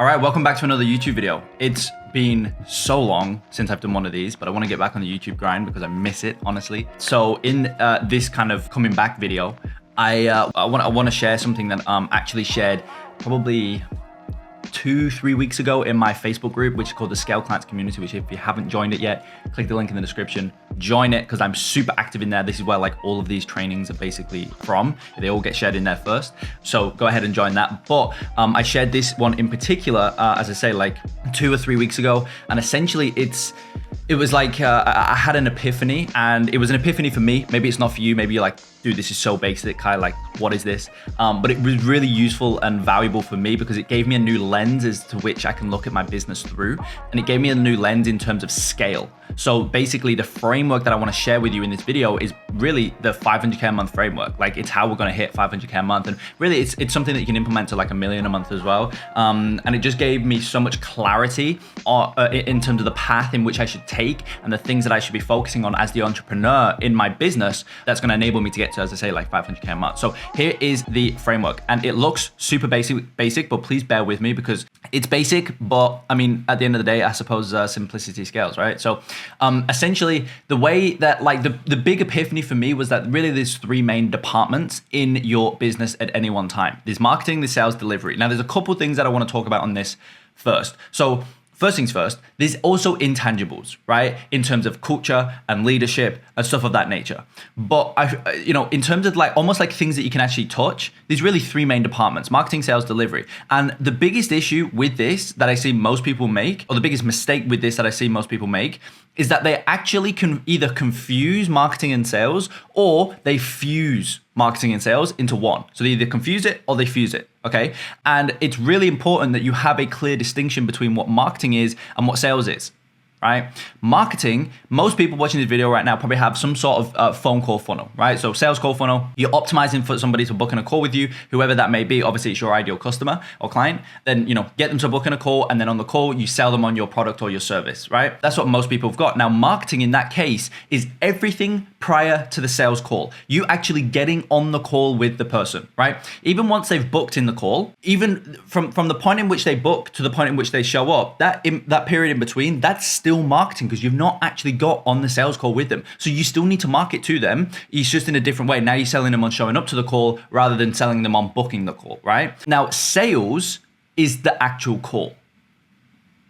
All right, welcome back to another YouTube video. It's been so long since I've done one of these, but I want to get back on the YouTube grind because I miss it, honestly. So in this kind of coming back video, I want to share something that actually shared probably 2-3 weeks ago in my Facebook group, which is called the Scale Clients Community, which if you haven't joined it yet, click the link in the description, join it, because I'm super active in there. This is where like all of these trainings are basically from. They all get shared in there first. So go ahead and join that. But I shared this one in particular, as I say, like 2 or 3 weeks ago. And essentially it was like I had an epiphany, and it was an epiphany for me. Maybe it's not for you. Maybe you're like, dude, this is so basic, Kai, like, what is this? But it was really useful and valuable for me because it gave me a new lens as to which I can look at my business through. And it gave me a new lens in terms of scale. So basically the framework that I want to share with you in this video is really the 500K a month framework. Like, it's how we're going to hit 500K a month. And really it's something that you can implement to like $1 million a month as well. And it just gave me so much clarity in terms of the path in which I should take and the things that I should be focusing on as the entrepreneur in my business. That's going to enable me to get to, as I say, like 500K a month. So here is the framework, and it looks super basic, but please bear with me because it's basic, but I mean, at the end of the day, I suppose simplicity scales, right? So essentially the way that like the big epiphany for me was that really there's 3 main departments in your business at any one time. There's marketing, there's sales, delivery. Now there's a couple things that I want to talk about on this first. So first things first, there's also intangibles, right? In terms of culture and leadership and stuff of that nature. But in terms of like almost like things that you can actually touch, there's really 3 main departments: marketing, sales, delivery. And the biggest issue with this that I see most people make, or the biggest mistake with this that I see most people make, is that they actually can either confuse marketing and sales, or they fuse marketing and sales into one. So they either confuse it or they fuse it, okay? And it's really important that you have a clear distinction between what marketing is and what sales is, right? Marketing, most people watching this video right now probably have some sort of phone call funnel, right? So sales call funnel, you're optimizing for somebody to book in a call with you, whoever that may be. Obviously it's your ideal customer or client. Then, get them to book in a call, and then on the call, you sell them on your product or your service, right? That's what most people have got. Now, marketing in that case is everything prior to the sales call. You actually getting on the call with the person, right? Even once they've booked in the call, even from the point in which they book to the point in which they show up, that period in between, that's still marketing because you've not actually got on the sales call with them. So you still need to market to them. It's just in a different way. Now you're selling them on showing up to the call rather than selling them on booking the call, right? Now, sales is the actual call,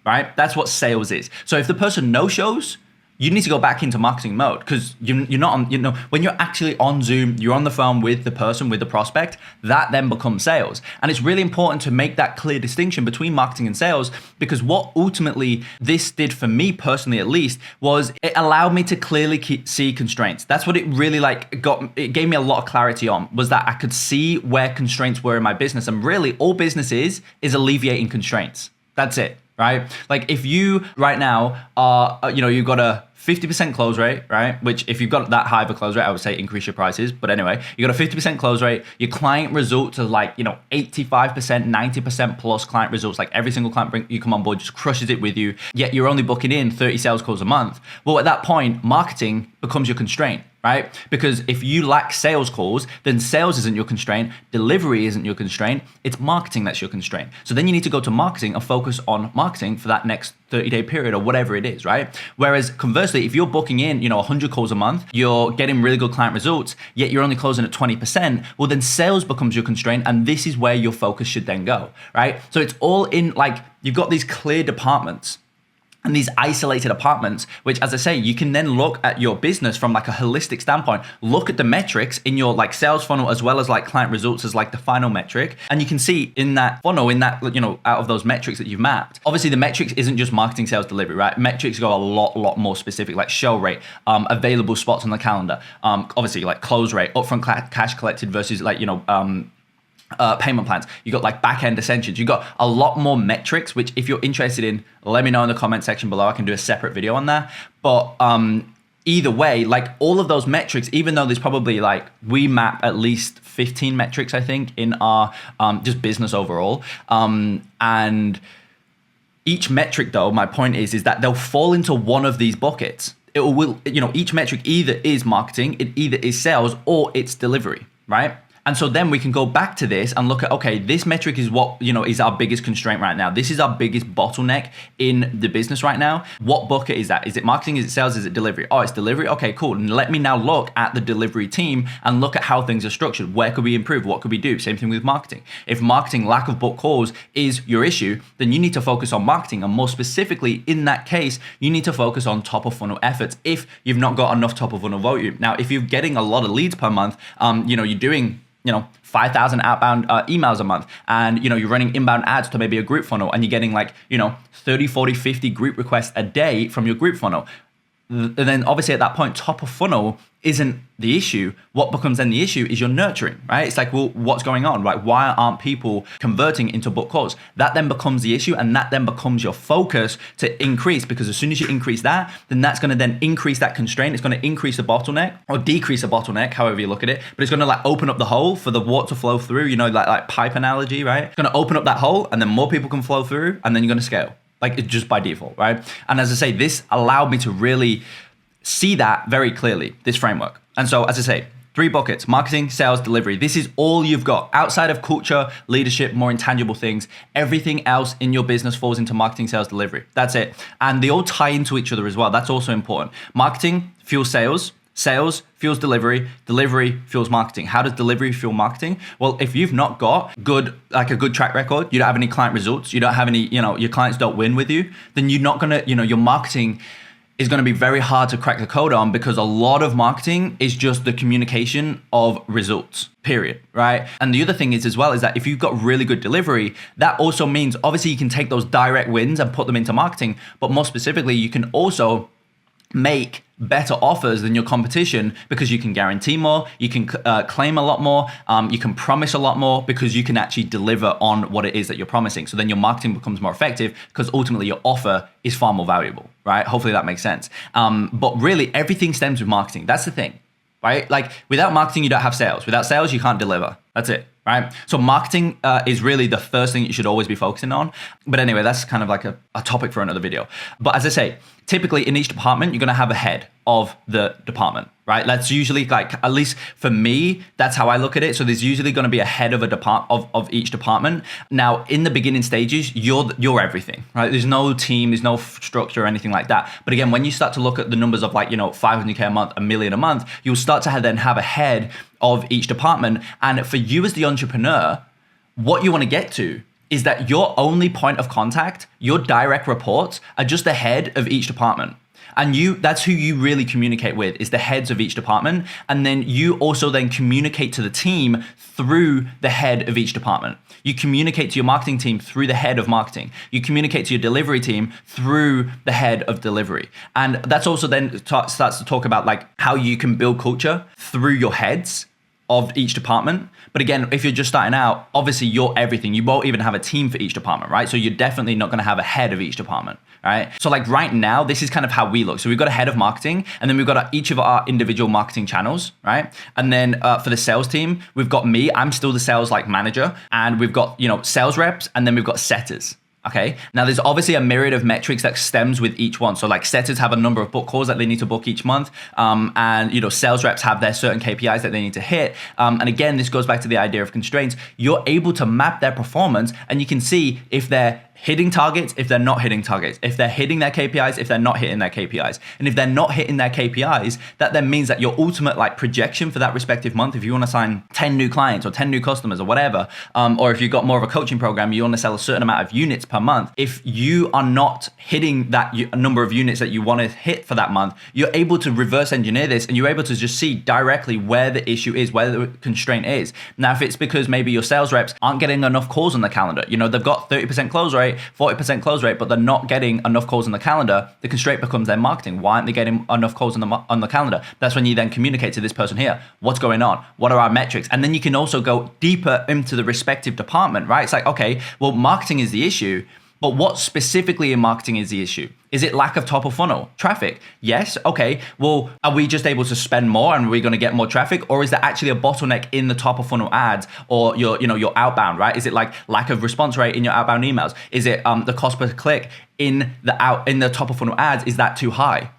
right? That's what sales is. So if the person no shows, you need to go back into marketing mode because you're not on, when you're actually on Zoom, you're on the phone with the person, with the prospect, that then becomes sales. And it's really important to make that clear distinction between marketing and sales, because what ultimately this did for me personally, at least, was it allowed me to clearly see constraints. That's what it really it gave me a lot of clarity on, was that I could see where constraints were in my business. And really all business is alleviating constraints. That's it, right? Like if you right now are, you've got a 50% close rate, right? Which if you've got that high of a close rate, I would say increase your prices. But anyway, you got a 50% close rate. Your client results are like, 85%, 90% plus client results. Like every single client you come on board just crushes it with you. Yet you're only booking in 30 sales calls a month. Well, at that point, marketing becomes your constraint, right? Because if you lack sales calls, then sales isn't your constraint, delivery isn't your constraint, it's marketing that's your constraint. So then you need to go to marketing and focus on marketing for that next 30-day period or whatever it is, right? Whereas conversely, if you're booking in, 100 calls a month, you're getting really good client results, yet you're only closing at 20%, well then sales becomes your constraint, and this is where your focus should then go, right? So it's all in, like, you've got these clear departments and these isolated apartments, which, as I say, you can then look at your business from like a holistic standpoint, look at the metrics in your like sales funnel as well as like client results as like the final metric. And you can see in that funnel, in that, out of those metrics that you've mapped, obviously the metrics isn't just marketing, sales, delivery, right? Metrics go a lot more specific, like show rate, available spots on the calendar, obviously like close rate, upfront cash collected versus like, payment plans. You got like back-end ascensions. You got a lot more metrics, which if you're interested in, let me know in the comment section below. I can do a separate video on that. But either way, like all of those metrics, even though there's probably like, we map at least 15 metrics, I think, in our just business overall. And each metric though, my point is that they'll fall into one of these buckets. It will, each metric either is marketing, it either is sales, or it's delivery, right? And so then we can go back to this and look at, okay, this metric is what, is our biggest constraint right now. This is our biggest bottleneck in the business right now. What bucket is that? Is it marketing? Is it sales? Is it delivery? Oh, it's delivery. Okay, cool. And let me now look at the delivery team and look at how things are structured. Where could we improve? What could we do? Same thing with marketing. If marketing, lack of book calls is your issue, then you need to focus on marketing. And more specifically, in that case, you need to focus on top of funnel efforts if you've not got enough top of funnel volume. Now, if you're getting a lot of leads per month, you're doing 5,000 outbound emails a month, and you're running inbound ads to maybe a group funnel, and you're getting 30, 40, 50 group requests a day from your group funnel. And then obviously at that point, top of funnel isn't the issue. What becomes then the issue is your nurturing, right? It's like, well, what's going on, right? Why aren't people converting into book calls? That then becomes the issue, and that then becomes your focus to increase, because as soon as you increase that, then that's going to then increase that constraint. It's going to increase the bottleneck or decrease the bottleneck, however you look at it, but it's going to open up the hole for the water to flow through, like pipe analogy, right? It's going to open up that hole, and then more people can flow through, and then you're going to scale. It's just by default, right? And as I say, this allowed me to really see that very clearly, this framework. And so, as I say, 3 buckets: marketing, sales, delivery. This is all you've got. Outside of culture, leadership, more intangible things, everything else in your business falls into marketing, sales, delivery. That's it. And they all tie into each other as well. That's also important. Marketing fuels sales. Sales fuels delivery. Delivery fuels marketing. How does delivery fuel marketing? Well, if you've not got a good track record, you don't have any client results, you don't have any, your clients don't win with you, then you're not gonna, your marketing is going to be very hard to crack the code on, because a lot of marketing is just the communication of results, period, right? And the other thing is as well is that if you've got really good delivery, that also means obviously you can take those direct wins and put them into marketing, but more specifically, you can also make better offers than your competition, because you can guarantee more, you can claim a lot more, you can promise a lot more, because you can actually deliver on what it is that you're promising. So then your marketing becomes more effective, because ultimately your offer is far more valuable, right? Hopefully that makes sense. But really everything stems with marketing. That's the thing, right? Without marketing, you don't have sales. Without sales, you can't deliver. That's it, right? So marketing is really the first thing you should always be focusing on. But anyway, that's kind of a topic for another video. But as I say, typically in each department, you're going to have a head of the department, right? That's usually at least for me, that's how I look at it. So there's usually going to be a head of of each department. Now, in the beginning stages, you're everything, right? There's no team, there's no structure or anything like that. But again, when you start to look at the numbers of 500K a month, $1 million a month, you'll start to then have a head of each department. And for you as the entrepreneur, what you want to get to is that your only point of contact, your direct reports, are just the head of each department. And that's who you really communicate with, is the heads of each department. And then you also then communicate to the team through the head of each department. You communicate to your marketing team through the head of marketing. You communicate to your delivery team through the head of delivery. And that's also then starts to talk about how you can build culture through your heads of each department. But again, if you're just starting out, obviously you're everything. You won't even have a team for each department, right? So you're definitely not gonna have a head of each department, right? So right now, this is kind of how we look. So we've got a head of marketing, and then we've got each of our individual marketing channels, right? And then for the sales team, we've got me, I'm still the sales manager, and we've got, sales reps, and then we've got setters. Okay. Now there's obviously a myriad of metrics that stems with each one. So setters have a number of book calls that they need to book each month. And sales reps have their certain KPIs that they need to hit. And again, this goes back to the idea of constraints. You're able to map their performance, and you can see if they're hitting targets, if they're not hitting targets, if they're hitting their KPIs, if they're not hitting their KPIs. And if they're not hitting their KPIs, that then means that your ultimate projection for that respective month, if you want to sign 10 new clients or 10 new customers or whatever, or if you've got more of a coaching program, you want to sell a certain amount of units per month. If you are not hitting that number of units that you want to hit for that month, you're able to reverse engineer this, and you're able to just see directly where the issue is, where the constraint is. Now, if it's because maybe your sales reps aren't getting enough calls on the calendar, they've got 30% close rate, 40% close rate, but they're not getting enough calls on the calendar, the constraint becomes their marketing. Why aren't they getting enough calls on the calendar? That's when you then communicate to this person here, what's going on? What are our metrics? And then you can also go deeper into the respective department, right? It's okay, well, marketing is the issue, but what specifically in marketing is the issue? Is it lack of top of funnel traffic? Yes. Okay. Well, are we just able to spend more and we're going to get more traffic, or is there actually a bottleneck in the top of funnel ads or your outbound, right? Is it lack of response rate in your outbound emails? Is it the cost per click in the top of funnel ads? Is that too high?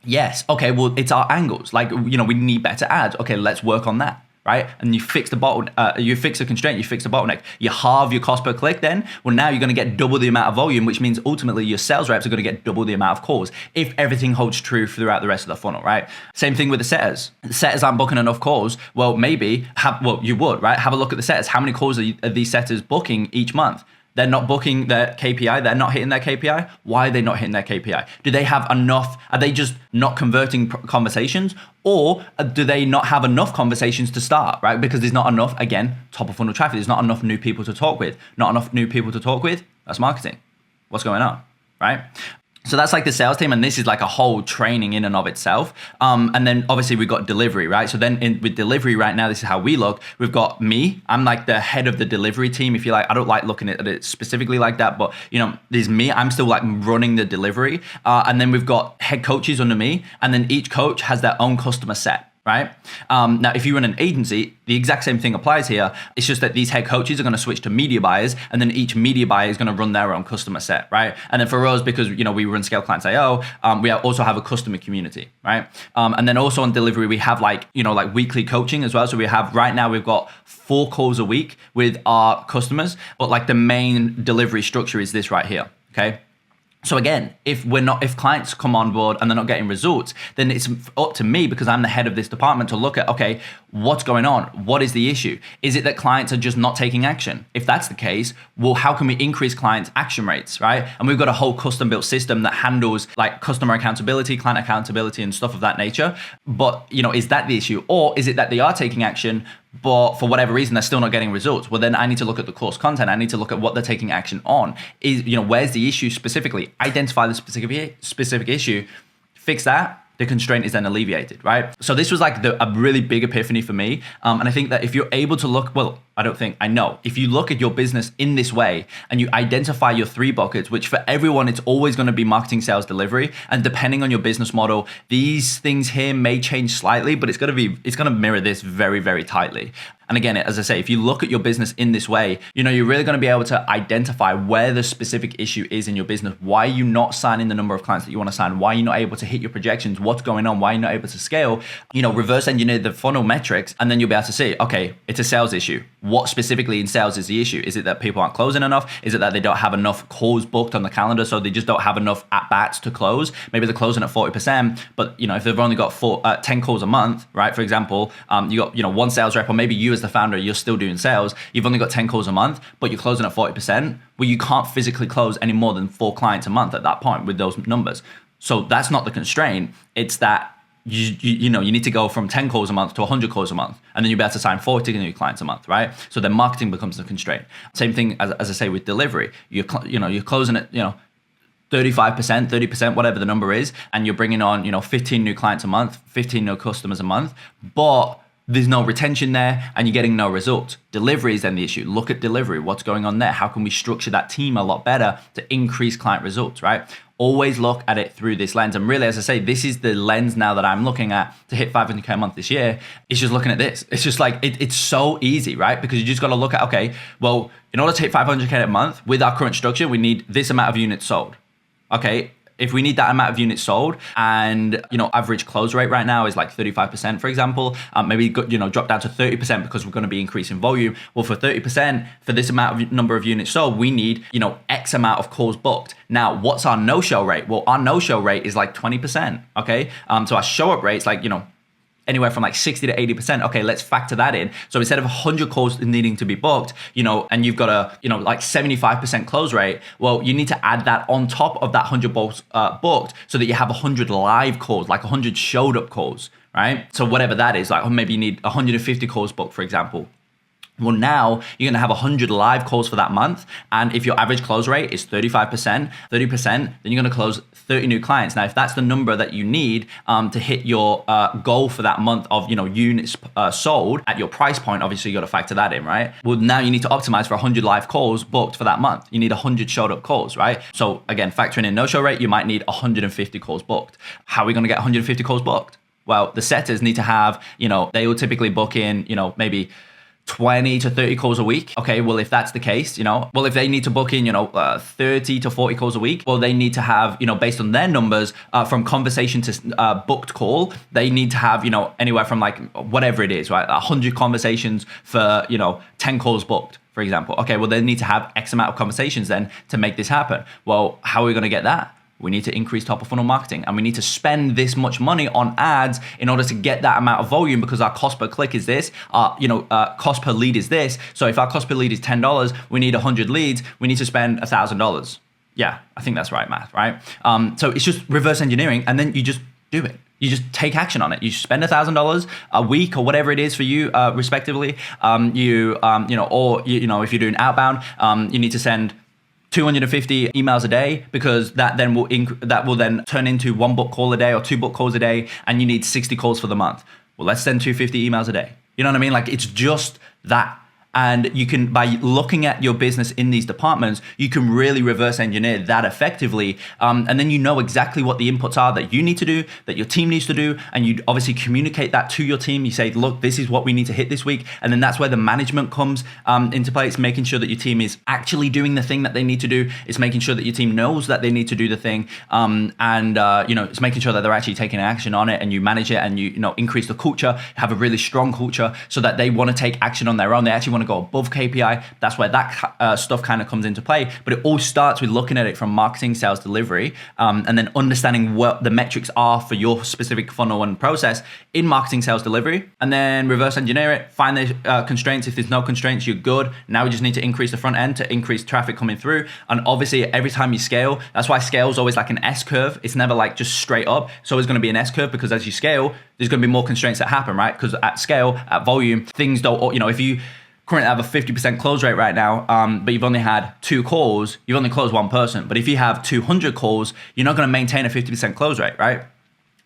Yes. Okay. Well, it's our angles. We need better ads. Okay. Let's work on that. right? And you fix the you fix a constraint, you fix the bottleneck, you halve your cost per click. Then, well, now you're going to get double the amount of volume, which means ultimately your sales reps are going to get double the amount of calls if everything holds true throughout the rest of the funnel, right? Same thing with the setters. The setters aren't booking enough calls. Well, maybe you would, right? Have a look at the setters. How many calls are these setters booking each month? They're not booking their KPI. They're not hitting their KPI. Why are they not hitting their KPI? Do they have enough? Are they just not converting conversations? Or do they not have enough conversations to start, right? Because there's not enough, again, top of funnel traffic. There's not enough new people to talk with. Not enough new people to talk with. That's marketing. What's going on, right? So that's like the sales team, and this is like a whole training in and of itself. And then obviously we've got delivery, right? So then with delivery right now, this is how we look. We've got me. I'm like the head of the delivery team, if you like. I don't like looking at it specifically like that, but there's me. I'm still like running the delivery. And then we've got head coaches under me, and then each coach has their own customer set. Right? Now, if you run an agency, the exact same thing applies here. It's just that these head coaches are going to switch to media buyers, and then each media buyer is going to run their own customer set, right? And then for us, because we run Scale Clients IO, we also have a customer community, right? And then also on delivery, we have like weekly coaching as well. So right now we've got 4 calls a week with our customers, but like the main delivery structure is this right here, okay? So again, if clients come on board and they're not getting results, then it's up to me, because I'm the head of this department, to look at, okay, what's going on? What is the issue? Is it that clients are just not taking action? If that's the case, well, how can we increase clients' action rates, right? And we've got a whole custom built system that handles like customer accountability, client accountability, and stuff of that nature. But, is that the issue? Or is it that they are taking action, but for whatever reason, they're still not getting results? Well, then I need to look at the course content. I need to look at what they're taking action on. Where's the issue specifically? Identify the specific issue, fix that. The constraint is then alleviated, right? So this was like a really big epiphany for me. And I think that if you're able to look, I know. If you look at your business in this way and you identify your 3 buckets, which for everyone, it's always going to be marketing, sales, delivery. And depending on your business model, these things here may change slightly, but it's going to mirror this very, very tightly. And again, as I say, if you look at your business in this way, you're really going to be able to identify where the specific issue is in your business. Why are you not signing the number of clients that you want to sign? Why are you not able to hit your projections? What's going on? Why are you not able to scale? Reverse engineer the funnel metrics, and then you'll be able to see, okay, it's a sales issue. What specifically in sales is the issue? Is it that people aren't closing enough? Is it that they don't have enough calls booked on the calendar, so they just don't have enough at-bats to close? Maybe they're closing at 40%, but if they've only got 10 calls a month, right? For example, you got one sales rep, or maybe you as the founder, you're still doing sales. You've only got 10 calls a month, but you're closing at 40%. Well, you can't physically close any more than 4 clients a month at that point with those numbers. So that's not the constraint. It's that you need to go from 10 calls a month to 100 calls a month, and then you'll be able to sign 40 new clients a month, right? So then marketing becomes the constraint. Same thing as I say with delivery. You're closing at 35%, 30%, whatever the number is, and you're bringing on 15 new clients a month, 15 new customers a month, but there's no retention there and you're getting no results. Delivery is then the issue. Look at delivery. What's going on there? How can we structure that team a lot better to increase client results, right? Always look at it through this lens. And really, as I say, this is the lens now that I'm looking at to hit 500K a month this year. It's just looking at this. It's just like, it's so easy, right? Because you just got to look at, okay, well, in order to hit 500K a month with our current structure, we need this amount of units sold. Okay. If we need that amount of units sold, and average close rate right now is like 35%, for example, maybe drop down to 30% because we're going to be increasing volume. Well, for 30%, for this amount of number of units sold, we need X amount of calls booked. Now, what's our no-show rate? Well, our no-show rate is like 20%. Okay, so our show-up rate's like anywhere from like 60 to 80%. Okay, let's factor that in. So instead of 100 calls needing to be booked, and you've got a, like 75% close rate, well, you need to add that on top of that 100 booked so that you have 100 live calls, like 100 showed up calls, right? So whatever that is, like maybe you need 150 calls booked, for example. Well, now you're going to have 100 live calls for that month. And if your average close rate is 30%, then you're going to close 30 new clients. Now, if that's the number that you need to hit your goal for that month of units sold at your price point, obviously you got to factor that in, right? Well, now you need to optimize for 100 live calls booked for that month. You need 100 showed up calls, right? So again, factoring in no-show rate, you might need 150 calls booked. How are we going to get 150 calls booked? Well, the setters need to have, they will typically book in, maybe 20 to 30 calls a week. Okay, well, if that's the case, well, if they need to book in, 30 to 40 calls a week, well, they need to have, based on their numbers, from conversation to booked call, they need to have, anywhere from like whatever it is, right? 100 conversations for, 10 calls booked, for example. Okay, well, they need to have X amount of conversations then to make this happen. Well, how are we going to get that? We need to increase top of funnel marketing, and we need to spend this much money on ads in order to get that amount of volume, because our cost per click is this, cost per lead is this. So if our cost per lead is $10, we need 100 leads, we need to spend $1,000. Yeah, I think that's right math, right? So it's just reverse engineering, and then you just do it. You just take action on it. You spend $1,000 a week or whatever it is for you, respectively. Or if you're doing outbound, you need to send 250 emails a day, because that will then turn into 1 book call a day or 2 book calls a day, and you need 60 calls for the month. Well, let's send 250 emails a day. You know what I mean? Like, it's just that. And you can, by looking at your business in these departments, you can really reverse engineer that effectively. And then you know exactly what the inputs are that you need to do, that your team needs to do. And you obviously communicate that to your team. You say, look, this is what we need to hit this week. And then that's where the management comes into play. It's making sure that your team is actually doing the thing that they need to do. It's making sure that your team knows that they need to do the thing. It's making sure that they're actually taking action on it, and you manage it, and you increase the culture, have a really strong culture so that they want to take action on their own. They actually want to go above KPI. That's where that stuff kind of comes into play. But it all starts with looking at it from marketing, sales, delivery, and then understanding what the metrics are for your specific funnel and process in marketing, sales, delivery, and then reverse engineer it, find the constraints. If there's no constraints, you're good. Now we just need to increase the front end to increase traffic coming through. And obviously every time you scale, that's why scale is always like an S curve. It's never like just straight up. It's always going to be an S curve, because as you scale, there's going to be more constraints that happen, right? Because at scale, at volume, things don't, if you currently have a 50% close rate right now, but you've only had 2 calls, you've only closed 1 person. But if you have 200 calls, you're not going to maintain a 50% close rate, right?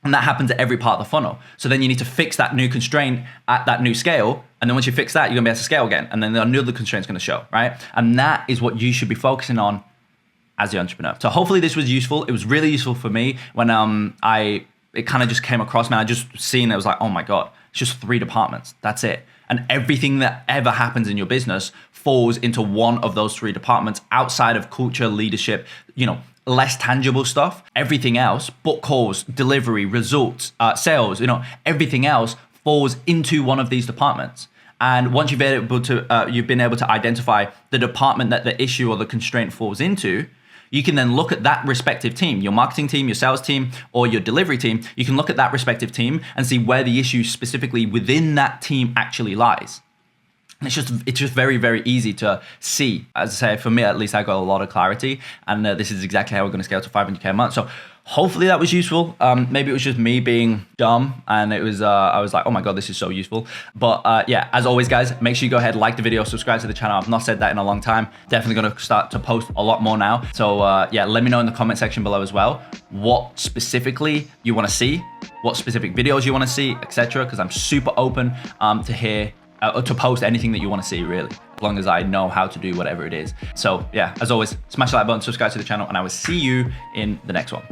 And that happens at every part of the funnel. So then you need to fix that new constraint at that new scale. And then once you fix that, you're gonna be able to scale again. And then another constraint's gonna show, right? And that is what you should be focusing on as the entrepreneur. So hopefully this was useful. It was really useful for me when it kind of just came across, man. I just seen it was like, oh my God, it's just 3 departments. That's it. And everything that ever happens in your business falls into one of those 3 departments outside of culture, leadership, less tangible stuff. Everything else, book calls, delivery, results, sales, everything else falls into one of these departments. And once you've been able to identify the department that the issue or the constraint falls into, you can then look at that respective team, your marketing team, your sales team, or your delivery team. You can look at that respective team and see where the issue specifically within that team actually lies. And it's just very, very easy to see. As I say, for me at least, I got a lot of clarity, and this is exactly how we're going to scale to 500K a month. So hopefully that was useful. Maybe it was just me being dumb, and it was I was like, oh my God, this is so useful. But yeah, as always, guys, make sure you go ahead, like the video, subscribe to the channel. I've not said that in a long time. Definitely going to start to post a lot more now. So yeah, let me know in the comment section below as well what specifically you want to see, what specific videos you want to see, etc. Because I'm super open to hear. To post anything that you want to see, really, as long as I know how to do whatever it is. So yeah, as always, smash the like button, subscribe to the channel, and I will see you in the next one.